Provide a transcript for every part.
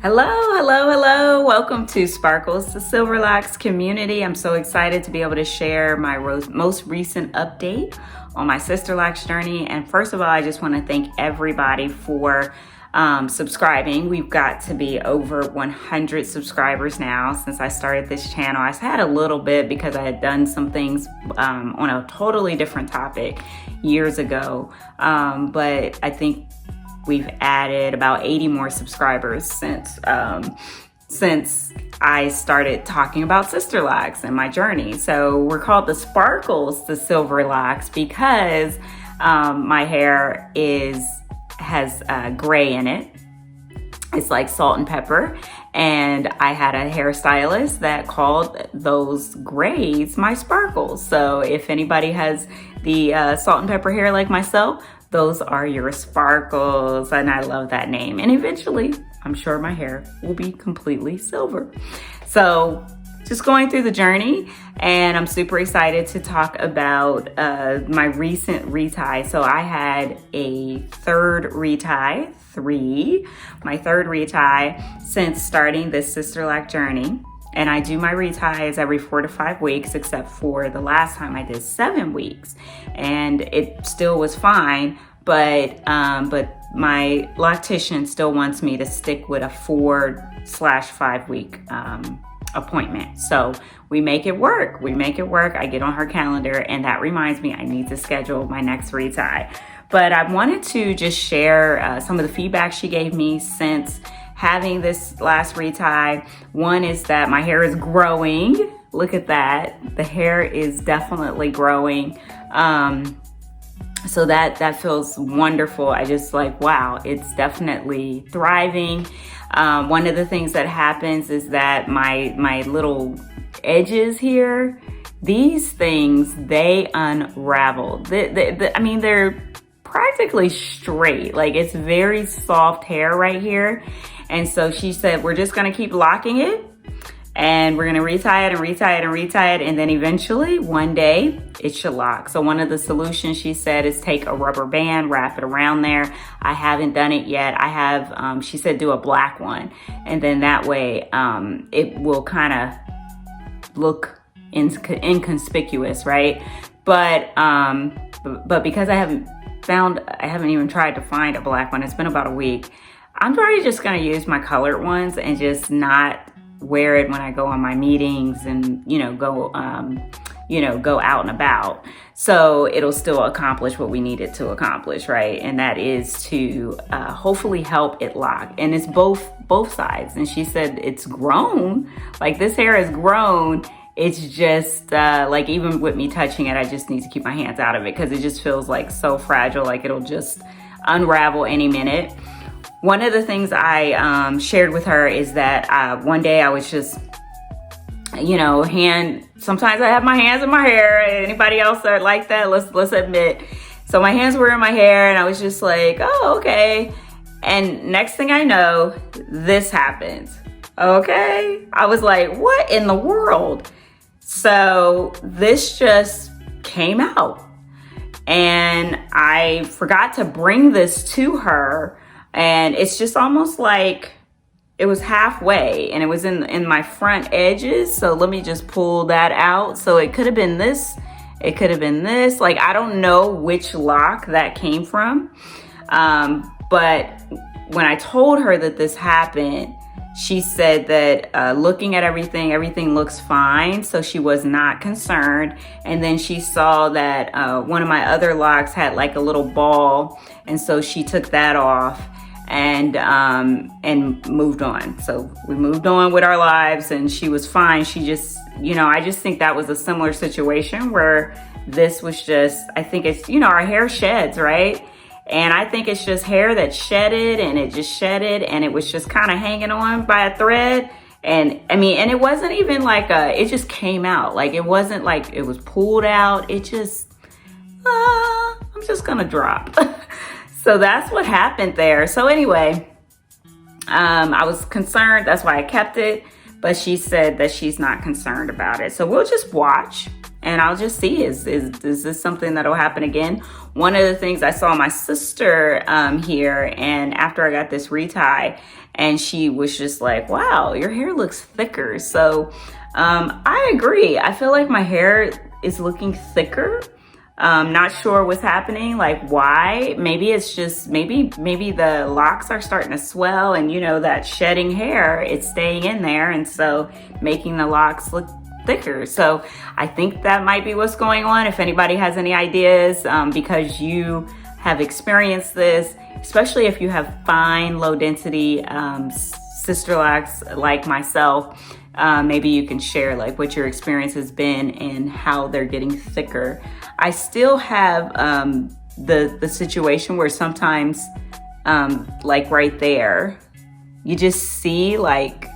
Hello, hello, hello. Welcome to Sparkles, the Sisterlocks community. I'm so excited to be able to share my most recent update on my Sisterlocks journey. And first of all, I just want to thank everybody for subscribing. We've got to be over 100 subscribers now since I started this channel. I had a little bit because I had done some things on a totally different topic years ago. But I think we've added about 80 more subscribers since I started talking about Sisterlocks and my journey. So we're called the Sparkles, the Silver Locks, because my hair has gray in it. It's like salt and pepper. And I had a hairstylist that called those grays my sparkles. So if anybody has the salt and pepper hair like myself, those are your sparkles, and I love that name. And eventually, I'm sure my hair will be completely silver. So just going through the journey, and I'm super excited to talk about my recent retie. So I had a third retie, my third retie since starting this Sisterlock journey. And I do my reties every 4 to 5 weeks, except for the last time I did 7 weeks. And it still was fine, but my loctician still wants me to stick with a 4/5 week appointment. So we make it work. I get on her calendar, and that reminds me I need to schedule my next retie. But I wanted to just share some of the feedback she gave me since having this last retie. One is that my hair is growing. Look at that. The hair is definitely growing. So that feels wonderful. I just like, wow, it's definitely thriving. One of the things that happens is that my little edges here, these things, they unravel. They're practically straight. Like, it's very soft hair right here. And so she said, we're just gonna keep locking it, and we're gonna retie it and retie it and retie it, and then eventually one day it should lock. So one of the solutions she said is take a rubber band, wrap it around there. I haven't done it yet. I have, she said do a black one, and then that way it will kind of look inconspicuous, right? But because I haven't even tried to find a black one. It's been about a week. I'm probably just gonna use my colored ones and just not wear it when I go on my meetings and, go out and about. So it'll still accomplish what we need it to accomplish, right? And that is to hopefully help it lock. And it's both sides. And she said it's grown, like this hair has grown. It's just like, even with me touching it, I just need to keep my hands out of it because it just feels like so fragile, like it'll just unravel any minute. One of the things I shared with her is that one day I was just, sometimes I have my hands in my hair. Anybody else are like that? Let's admit. So my hands were in my hair, and I was just like, oh, okay. And next thing I know, this happens. Okay. I was like, what in the world? So this just came out, and I forgot to bring this to her. And it's just almost like it was halfway, and it was in my front edges. So let me just pull that out. So it could have been this. It could have been this. Like, I don't know which lock that came from. But when I told her that this happened, she said that looking at everything looks fine. So she was not concerned. And then she saw that one of my other locks had like a little ball. And so she took that off and moved on. So we moved on with our lives, and she was fine. She just, I just think that was a similar situation where this was just, I think it's, our hair sheds, right? And I think it's just hair that shedded, and it just shedded, and it was just kind of hanging on by a thread. And and it wasn't even like it just came out. Like, it wasn't like it was pulled out. It just, I'm just gonna drop. So that's what happened there. So anyway, I was concerned. That's why I kept it. But she said that she's not concerned about it. So we'll just watch, and I'll just see, is this something that'll happen again? One of the things I saw my sister here, and after I got this retie, and she was just like, wow, your hair looks thicker. So I agree. I feel like my hair is looking thicker. Not sure what's happening, like why. Maybe it's just, maybe the locks are starting to swell, and you know, that shedding hair, it's staying in there, and so making the locks look thicker. So I think that might be what's going on. If anybody has any ideas, because you have experienced this, especially if you have fine, low density sister locks like myself, maybe you can share like what your experience has been and how they're getting thicker. I still have the situation where sometimes, like right there, you just see like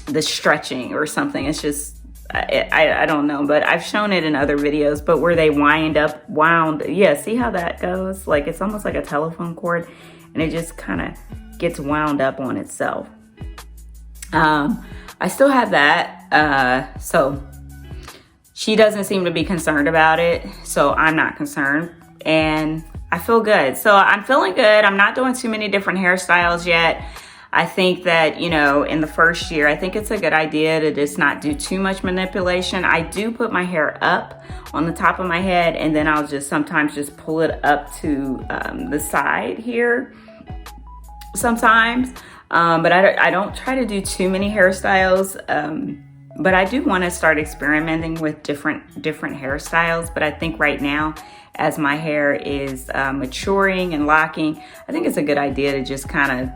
the stretching or something. It's just, I don't know, but I've shown it in other videos, but where they wound, yeah, see how that goes? Like it's almost like a telephone cord, and it just kind of gets wound up on itself. I still have that, so she doesn't seem to be concerned about it, so I'm not concerned, and I feel good. So I'm feeling good. I'm not doing too many different hairstyles yet. I think that, you know, in the first year, I think it's a good idea to just not do too much manipulation. I do put my hair up on the top of my head, and then I'll just sometimes just pull it up to the side here sometimes. But I don't try to do too many hairstyles. But I do want to start experimenting with different hairstyles. But I think right now, as my hair is maturing and locking, I think it's a good idea to just kind of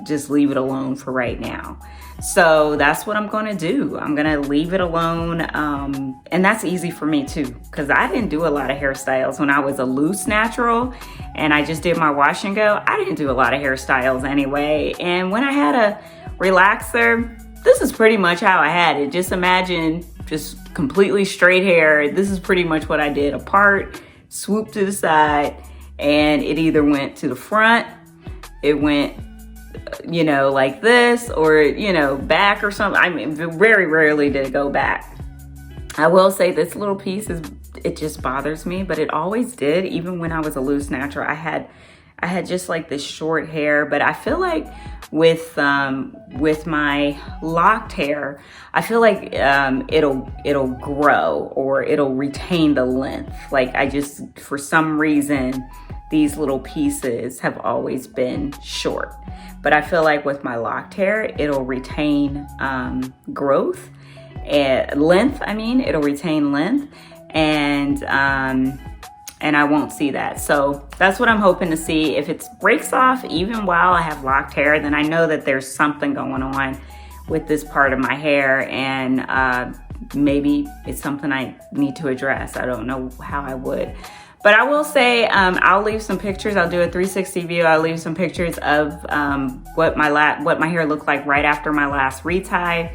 just leave it alone for right now. So that's what I'm going to do. I'm going to leave it alone. And that's easy for me too, because I didn't do a lot of hairstyles when I was a loose natural and I just did my wash and go. I didn't do a lot of hairstyles anyway. And when I had a relaxer, this is pretty much how I had it. Just imagine just completely straight hair. This is pretty much what I did. A part, swoop to the side, and it either went to the front, it went, you know, like this, or, you know, back or something. I mean, very rarely did it go back. I will say this little piece it just bothers me, but it always did. Even when I was a loose natural, I had just like this short hair, but I feel like with my locked hair, I feel like it'll grow, or it'll retain the length. Like I just, for some reason, these little pieces have always been short. But I feel like with my locked hair, it'll retain growth and length. I mean, it'll retain length, and I won't see that. So that's what I'm hoping to see. If it breaks off even while I have locked hair, then I know that there's something going on with this part of my hair, and maybe it's something I need to address. I don't know how I would. But I will say, I'll leave some pictures. I'll do a 360 view. I'll leave some pictures of what my hair looked like right after my last retie.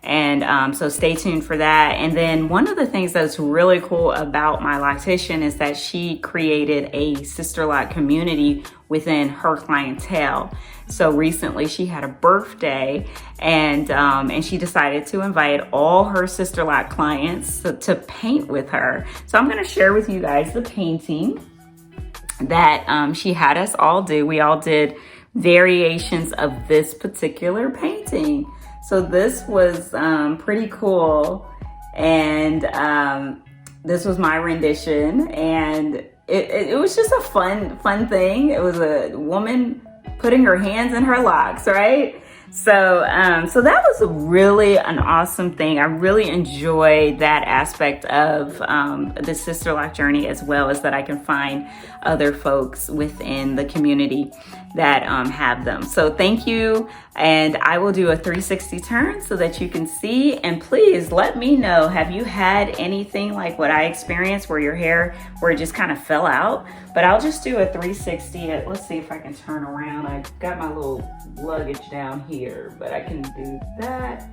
And so stay tuned for that. And then one of the things that's really cool about my loctician is that she created a sister lock community within her clientele. So recently she had a birthday, and she decided to invite all her sister lock clients to paint with her. So I'm gonna share with you guys the painting that she had us all do. We all did variations of this particular painting. So this was pretty cool, and this was my rendition, and it was just a fun thing. It was a woman putting her hands in her locks, right? So that was really an awesome thing. I really enjoyed that aspect of the sister lock journey, as well as that I can find other folks within the community that have them. So thank you, and I will do a 360 turn so that you can see. And please let me know, have you had anything like what I experienced, where your hair, where it just kind of fell out? But I'll just do a 360. Let's see if I can turn around. I've got my little luggage down here, but I can do that,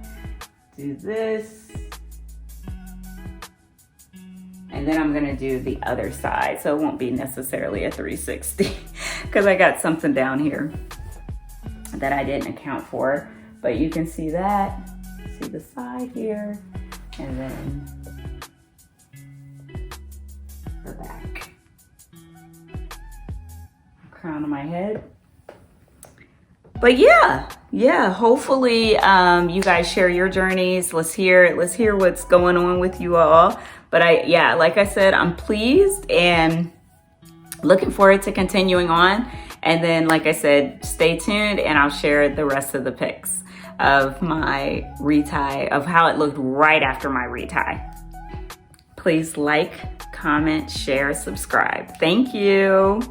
do this, and then I'm gonna do the other side. So it won't be necessarily a 360 because I got something down here that I didn't account for, but you can see that, see the side here, and then the back. Crown of my head, But yeah, hopefully you guys share your journeys. Let's hear what's going on with you all. But like I said, I'm pleased and looking forward to continuing on. And then, like I said, stay tuned and I'll share the rest of the pics of my retie, of how it looked right after my retie. Please like, comment, share, subscribe. Thank you.